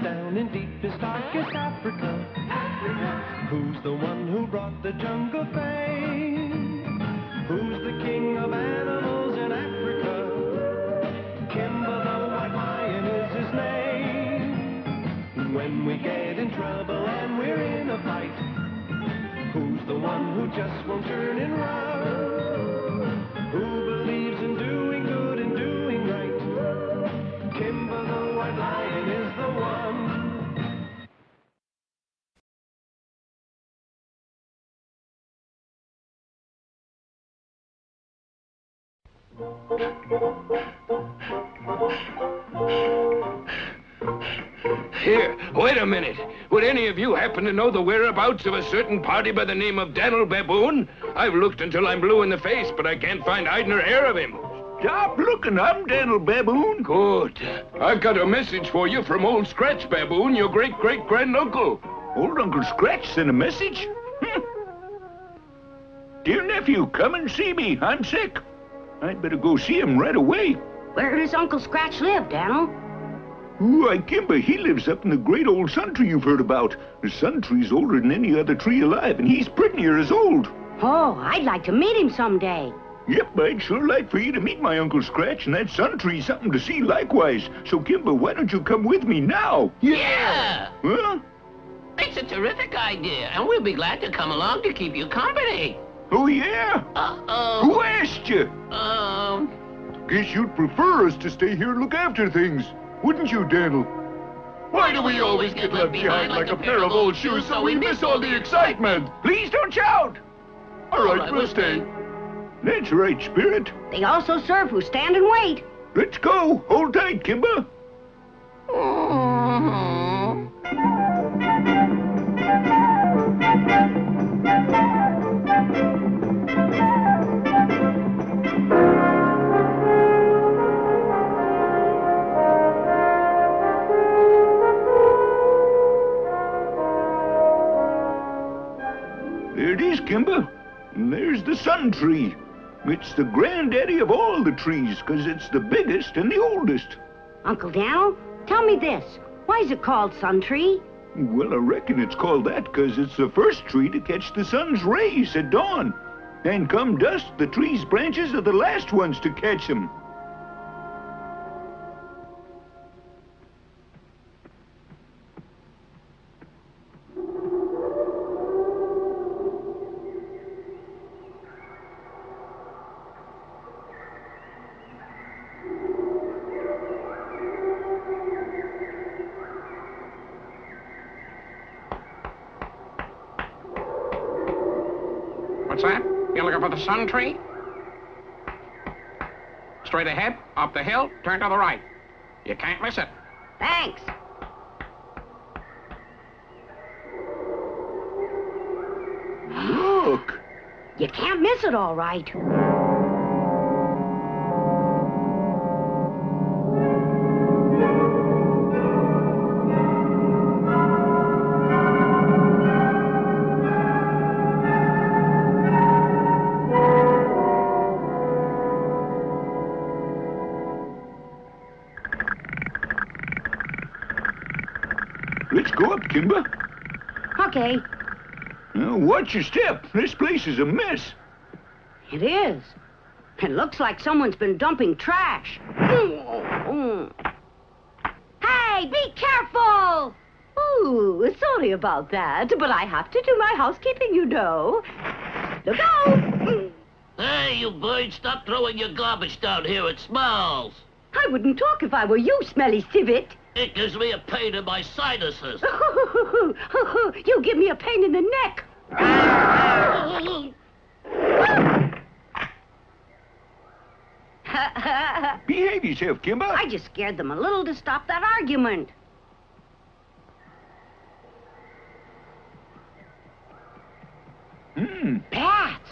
down in deepest, darkest Africa? Who's the one who brought the jungle fame? Who's the king of animals in Africa? Kimba the white lion is his name. When we get in trouble and we're in a fight, who's the one who just won't turn and run? Who believes in doing good and doing right? Kimba the white lion is the one. Here, wait a minute. Would any of you happen to know the whereabouts of a certain party by the name of Daniel Baboon? I've looked until I'm blue in the face, but I can't find hide nor hair of him. Stop looking, I'm Daniel Baboon. Good. I've got a message for you from old Scratch Baboon, your great-great-granduncle. Old Uncle Scratch sent a message? Dear nephew, come and see me. I'm sick. I'd better go see him right away. Where does Uncle Scratch live, Daniel? Ooh, Kimba, he lives up in the great old sun tree you've heard about. The sun tree's older than any other tree alive, and he's pretty near as old. Oh, I'd like to meet him someday. Yep, I'd sure like for you to meet my Uncle Scratch, and that sun tree's something to see likewise. So, Kimba, why don't you come with me now? Yeah! Huh? It's a terrific idea, and we'll be glad to come along to keep you company. Oh, yeah? Uh-oh. Who asked you? Guess you'd prefer us to stay here and look after things, wouldn't you, Daniel? Why do we always get left behind like a pair of old shoes so we miss all the excitement? Please don't shout! All right, we'll stay. That's right, Spirit. They also serve who stand and wait. Let's go. Hold tight, Kimba. There it is, Kimba. And there's the sun tree. It's the granddaddy of all the trees, 'cause it's the biggest and the oldest. Uncle Daniel, tell me this. Why is it called Sun Tree? Well, I reckon it's called that 'cause it's the first tree to catch the sun's rays at dawn. And come dusk, the tree's branches are the last ones to catch them. What's that? You looking for the sun tree? Straight ahead, up the hill, turn to the right. You can't miss it. Thanks. Look! You can't miss it, all right. Let's go up, Kimba. Okay, Now, watch your step. This place is a mess. it is. It looks like someone's been dumping trash. Hey, be careful! Ooh, sorry about that, but I have to do my housekeeping, you know. Look out! Hey, you bird, stop throwing your garbage down here. It smells. I wouldn't talk if I were you, smelly civet. It gives me a pain in my sinuses. You give me a pain in the neck. Behave yourself, Kimba. I just scared them a little to stop that argument. Bats!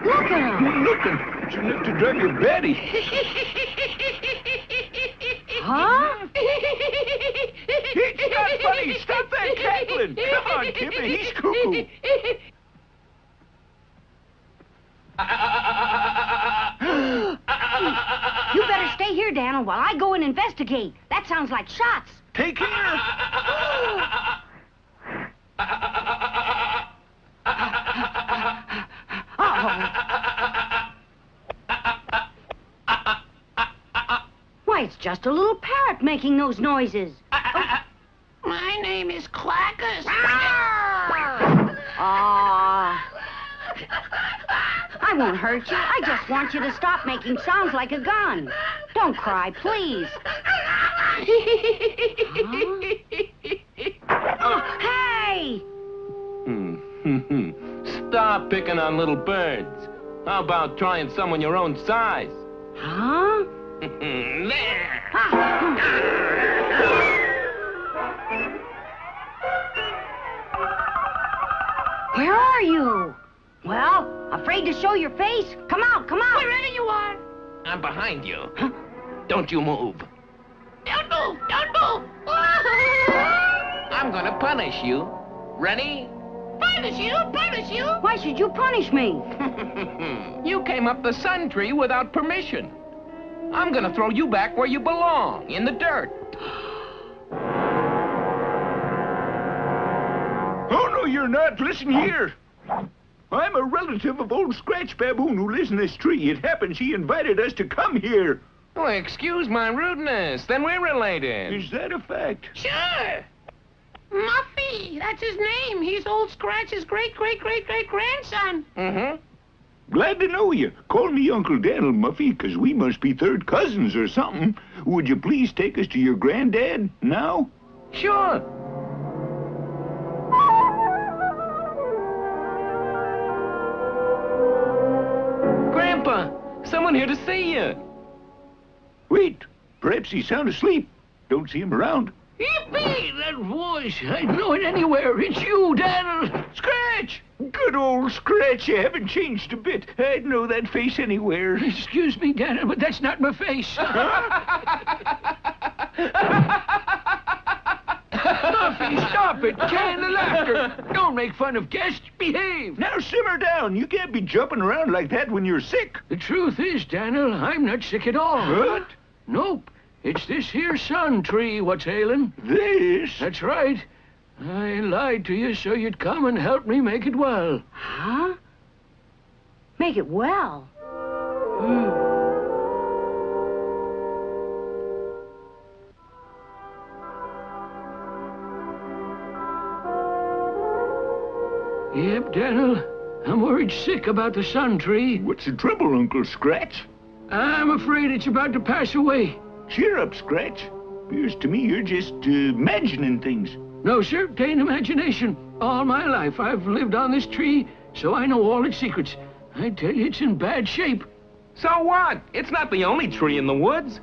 Look at them! Looking. It's enough to drive you batty. Huh? It's not funny. Stop that cackling. Come on, Kimba. He's cuckoo. You better stay here, Daniel, while I go and investigate. That sounds like shots. Take care! Why, it's just a little parrot making those noises. My name is Clackus. I won't hurt you. I just want you to stop making sounds like a gun. Don't cry, please. Oh, hey! Stop picking on little birds. How about trying someone your own size? Huh? There! Where are you? Well, afraid to show your face? Come out, come out. Wherever you are. I'm behind you. Huh? Don't you move. Don't move, don't move. I'm gonna punish you. Ready? Punish you, punish you. Why should you punish me? You came up the sun tree without permission. I'm gonna throw you back where you belong, in the dirt. Oh, no, you're not. Listen here. I'm a relative of old Scratch Baboon who lives in this tree. It happens he invited us to come here. Oh, excuse my rudeness. Then we're related. Is that a fact? Sure. Muffy, that's his name. He's old Scratch's great-great-great-great-grandson. Mm-hmm. Glad to know you. Call me Uncle Daniel, Muffy, 'cause we must be third cousins or something. Would you please take us to your granddad now? Sure. Grandpa, someone here to see you. Wait, perhaps he's sound asleep. Don't see him around. Yippee! That voice. I'd know it anywhere. It's you, Daniel. Scratch! Good old Scratch. You haven't changed a bit. I'd know that face anywhere. Excuse me, Daniel, but that's not my face. Muffy, stop it. Can the laughter. Don't make fun of guests. Behave. Now simmer down. You can't be jumping around like that when you're sick. The truth is, Daniel, I'm not sick at all. What? Nope. It's this here sun tree what's ailing. This? That's right. I lied to you so you'd come and help me make it well. Huh? Make it well? Yep, Daniel. I'm worried sick about the sun tree. What's the trouble, Uncle Scratch? I'm afraid it's about to pass away. Cheer up, Scratch. Appears to me you're just imagining things. No, sir, tain't imagination. All my life I've lived on this tree, so I know all its secrets. I tell you, it's in bad shape. So what? It's not the only tree in the woods.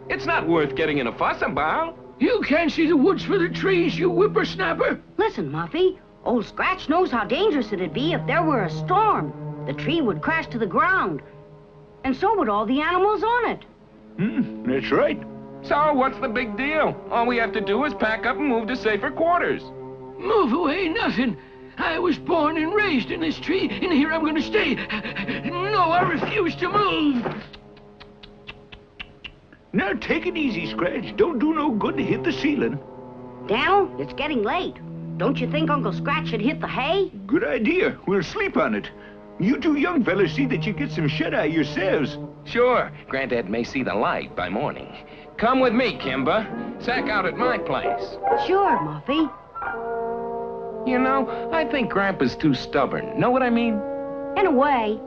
It's not worth getting in a fuss about. You can't see the woods for the trees, you whippersnapper. Listen, Muffy. Old Scratch knows how dangerous it'd be if there were a storm. The tree would crash to the ground. And so would all the animals on it. That's right. So what's the big deal? All we have to do is pack up and move to safer quarters. Move away, nothing. I was born and raised in this tree, and here I'm going to stay. No, I refuse to move. Now take it easy, Scratch. Don't do no good to hit the ceiling. Daniel, it's getting late. Don't you think Uncle Scratch should hit the hay? Good idea. We'll sleep on it. You two young fellas see that you get some shut-eye yourselves. Sure, Granddad may see the light by morning. Come with me, Kimba. Sack out at my place. Sure, Muffy. You know, I think Grandpa's too stubborn. Know what I mean? In a way.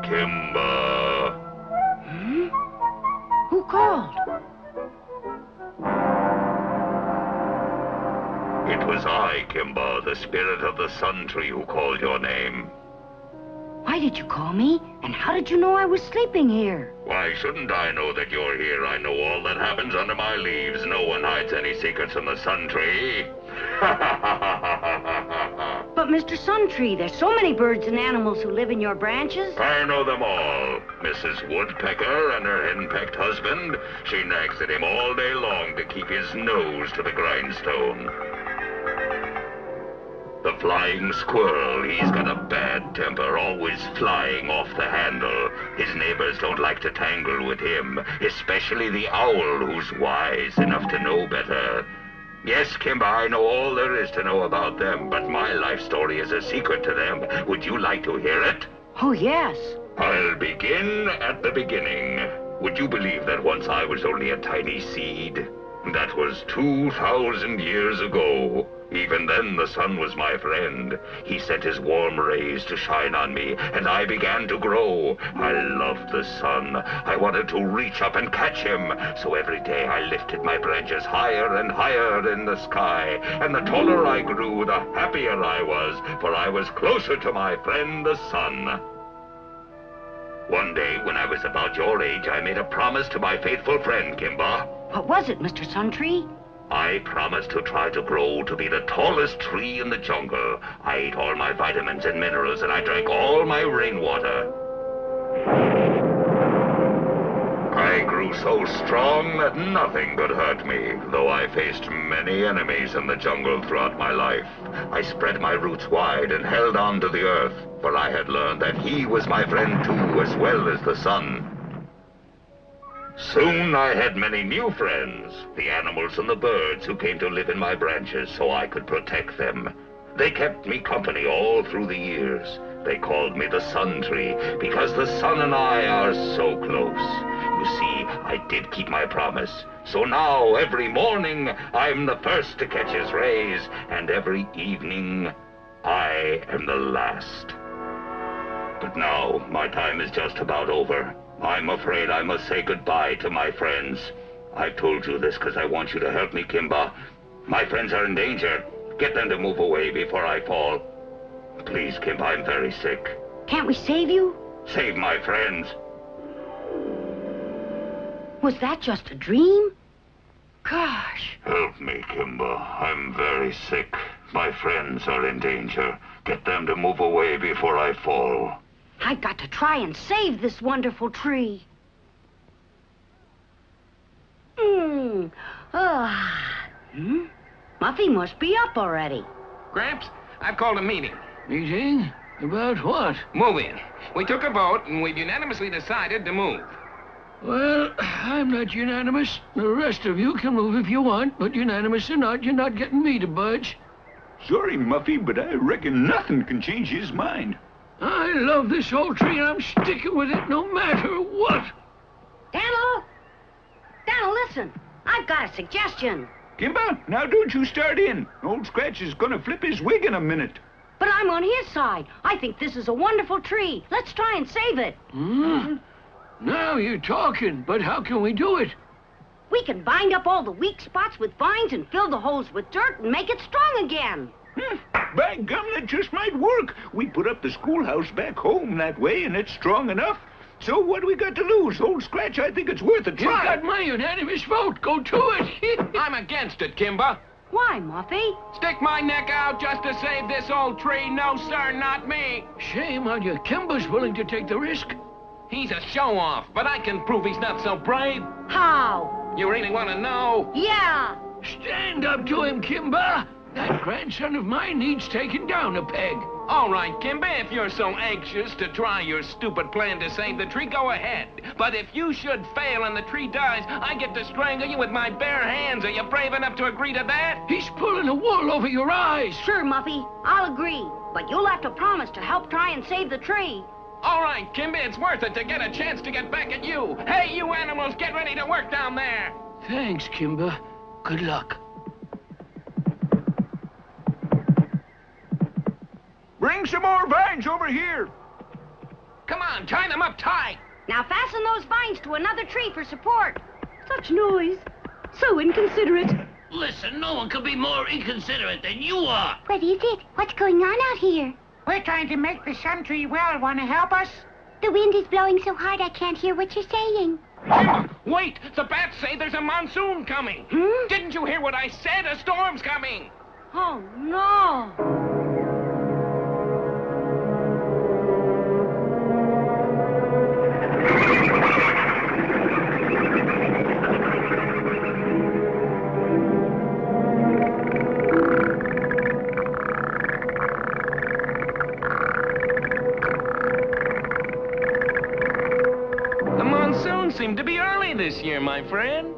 Kimba. Who called? It was I, Kimba, the spirit of the sun tree, who called your name. Why did you call me? And how did you know I was sleeping here? Why shouldn't I know that you're here? I know all that happens under my leaves. No one hides any secrets from the sun tree. But Mr. Suntree, there's so many birds and animals who live in your branches. I know them all. Mrs. Woodpecker and her henpecked husband. She nags at him all day long to keep his nose to the grindstone. The flying squirrel, he's got a bad temper, always flying off the handle. His neighbors don't like to tangle with him, especially the owl, who's wise enough to know better. Yes, Kimba, I know all there is to know about them, but my life story is a secret to them. Would you like to hear it? Oh, yes. I'll begin at the beginning. Would you believe that once I was only a tiny seed? That was 2,000 years ago. Even then, the sun was my friend. He sent his warm rays to shine on me, and I began to grow. I loved the sun. I wanted to reach up and catch him. So every day I lifted my branches higher and higher in the sky. And the taller I grew, the happier I was, for I was closer to my friend, the sun. One day, when I was about your age, I made a promise to my faithful friend, Kimba. What was it, Mr. Suntree? I promised to try to grow to be the tallest tree in the jungle. I ate all my vitamins and minerals, and I drank all my rainwater. I grew so strong that nothing could hurt me, though I faced many enemies in the jungle throughout my life. I spread my roots wide and held on to the earth, for I had learned that he was my friend too, as well as the sun. Soon I had many new friends, the animals and the birds who came to live in my branches so I could protect them. They kept me company all through the years. They called me the Sun Tree because the sun and I are so close. You see, I did keep my promise. So now, every morning, I'm the first to catch his rays, and every evening, I am the last. But now, my time is just about over. I'm afraid I must say goodbye to my friends. I've told you this because I want you to help me, Kimba. My friends are in danger. Get them to move away before I fall. Please, Kimba, I'm very sick. Can't we save you? Save my friends. Was that just a dream? Gosh. Help me, Kimba. I'm very sick. My friends are in danger. Get them to move away before I fall. I've got to try and save this wonderful tree. Muffy must be up already. Gramps, I've called a meeting. Meeting? About what? Moving. We took a vote, and we've unanimously decided to move. Well, I'm not unanimous. The rest of you can move if you want, but unanimous or not, you're not getting me to budge. Sorry, Muffy, but I reckon nothing can change his mind. I love this old tree, and I'm sticking with it no matter what. Daniel! Daniel, listen. I've got a suggestion. Kimba, now don't you start in. Old Scratch is gonna flip his wig in a minute. But I'm on his side. I think this is a wonderful tree. Let's try and save it. Now you're talking, but how can we do it? We can bind up all the weak spots with vines and fill the holes with dirt and make it strong again. By gum, that just might work. We put up the schoolhouse back home that way, and it's strong enough. So what do we got to lose? Old Scratch, I think it's worth a You try. got my unanimous vote. Go to it. I'm against it, Kimba. Why, Muffy? Stick my neck out just to save this old tree. No, sir, not me. Shame on you. Kimba's willing to take the risk. He's a show-off, but I can prove he's not so brave. How? You really want to know? Yeah. Stand up to him, Kimba. That grandson of mine needs taking down a peg. All right, Kimba, if you're so anxious to try your stupid plan to save the tree, go ahead. But if you should fail and the tree dies, I get to strangle you with my bare hands. Are you brave enough to agree to that? He's pulling a wool over your eyes. Sure, Muffy. I'll agree. But you'll have to promise to help try and save the tree. All right, Kimba, it's worth it to get a chance to get back at you. Hey, you animals, get ready to work down there. Thanks, Kimba. Good luck. Bring some more vines over here. Come on, tie them up tight. Now fasten those vines to another tree for support. Such noise. So inconsiderate. Listen, no one could be more inconsiderate than you are. What is it? What's going on out here? We're trying to make the sun tree well. Want to help us? The wind is blowing so hard I can't hear what you're saying. Kimba, wait! The bats say there's a monsoon coming. Didn't you hear what I said? A storm's coming. Oh, no. seem to be early this year, my friend.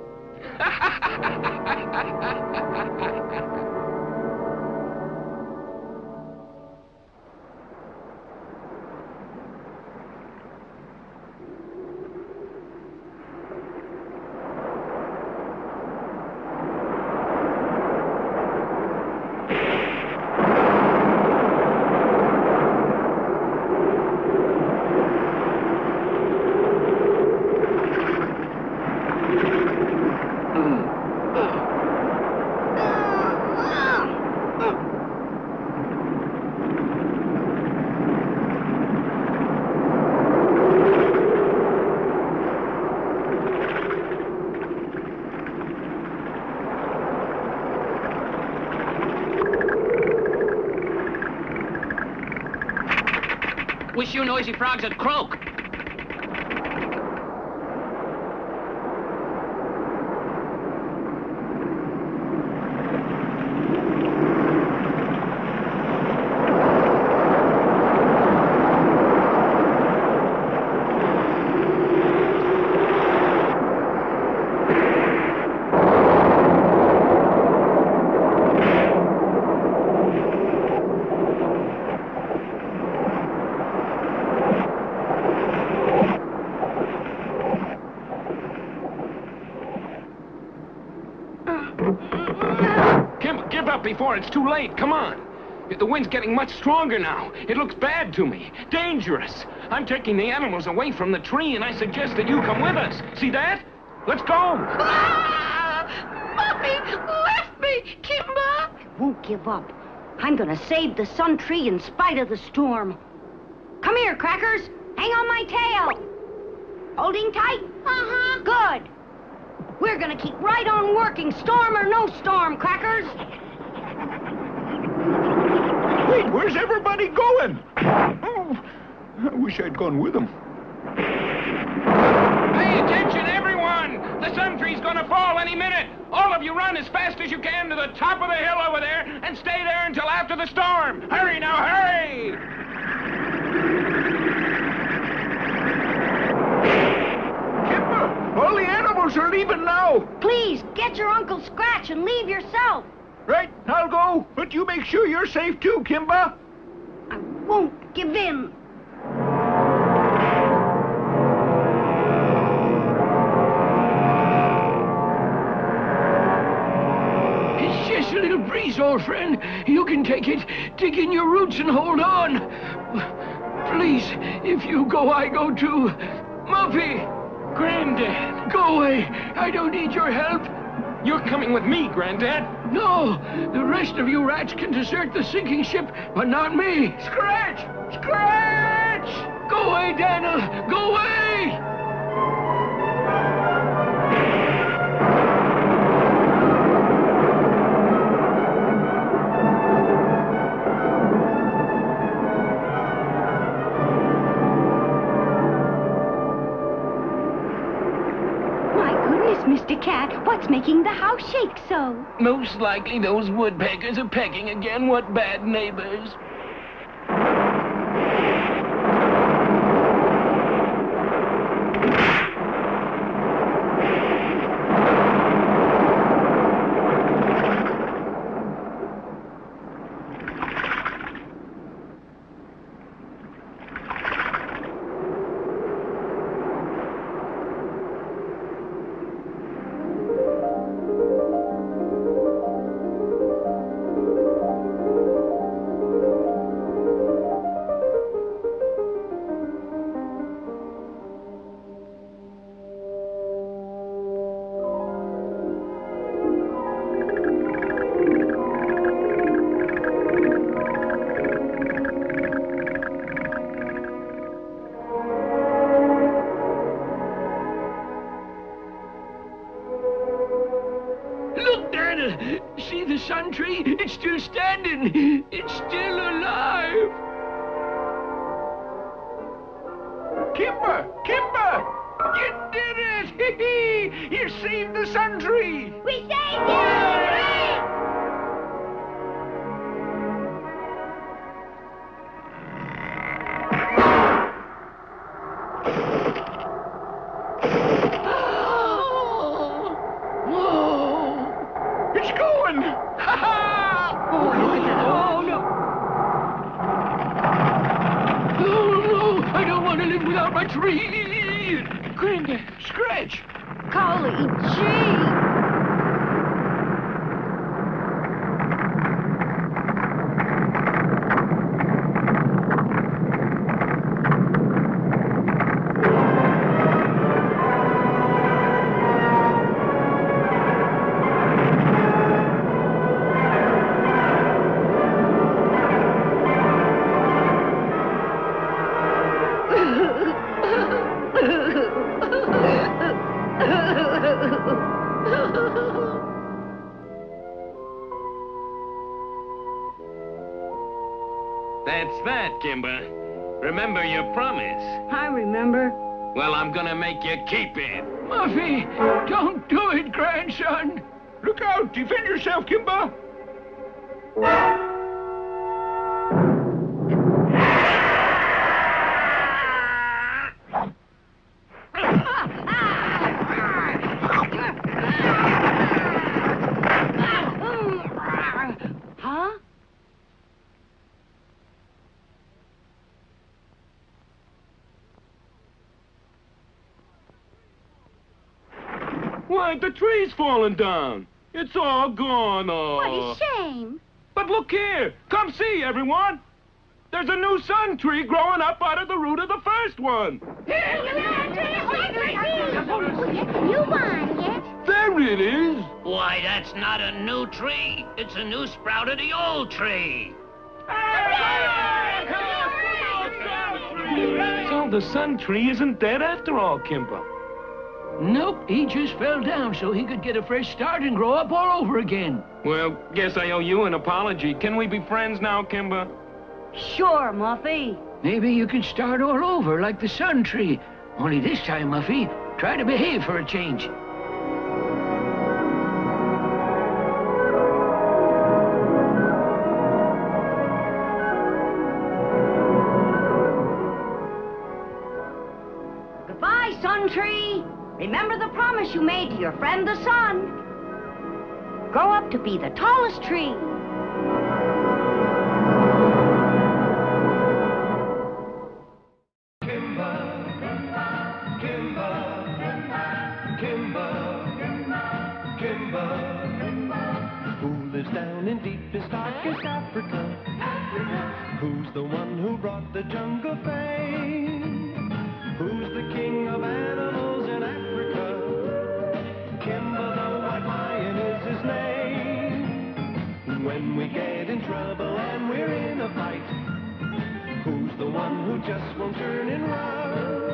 Wish you noisy frogs would croak. Kimba, give up before it's too late. Come on. The wind's getting much stronger now. It looks bad to me. Dangerous. I'm taking the animals away from the tree, and I suggest that you come with us. See that? Let's go. Ah! Mommy left me, Kimba! I won't give up. I'm gonna save the sun tree in spite of the storm. Come here, Crackers. Hang on my tail. Holding tight? Uh-huh. Good. We're gonna keep right on working, storm or no storm, Crackers. Wait, where's everybody going? Oh, I wish I'd gone with them. Pay attention, everyone! The sun tree's gonna fall any minute. All of you run as fast as you can to the top of the hill over there and stay there until after the storm. Hurry now, hurry! Kimba, all the animals are leaving now. Please, get your Uncle Scratch and leave yourself. Right, I'll go, but you make sure you're safe too, Kimba. I won't give in. It's just a little breeze, old friend. You can take it. Dig in your roots and hold on. Please, if you go, I go too. Muffy! Granddad! Go away. I don't need your help. You're coming with me, Granddad. No, the rest of you rats can desert the sinking ship, but not me. Scratch! Scratch! Go away, Daniel. Go away! Mr. Cat, what's making the house shake so? Most likely those woodpeckers are pecking again. What bad neighbors. See the sun tree? It's still standing. It's still alive. Kimba! Kimba! You did it! You saved the sun tree! We saved it! Hooray! live without my tree. Granddad, Scratch. Golly gee! That's that, Kimba. Remember your promise. I remember. Well, I'm gonna make you keep it. Muffy, don't do it, grandson. Look out! Defend yourself, Kimba! Huh? Why, the tree's falling down. It's all gone. Oh. What a shame. But look here. Come see, everyone. There's a new sun tree growing up out of the root of the first one. You want it? There it is. Why, that's not a new tree. It's a new sprout of the old tree. So the sun tree isn't dead after all, Kimba. Nope, he just fell down so he could get a fresh start and grow up all over again. Well, guess I owe you an apology. Can we be friends now, Kimba? Sure, Muffy. Maybe you can start all over like the sun tree. Only this time, Muffy, try to behave for a change. Goodbye, sun tree. Remember the promise you made to your friend the sun. Grow up to be the tallest tree. Who lives down in deepest, darkest Africa? Who's the one who brought the jungle fame? Who's the king of animals in Africa? Kimba the white lion is his name. When we get in trouble and we're in a fight, who's the one who just won't turn and run?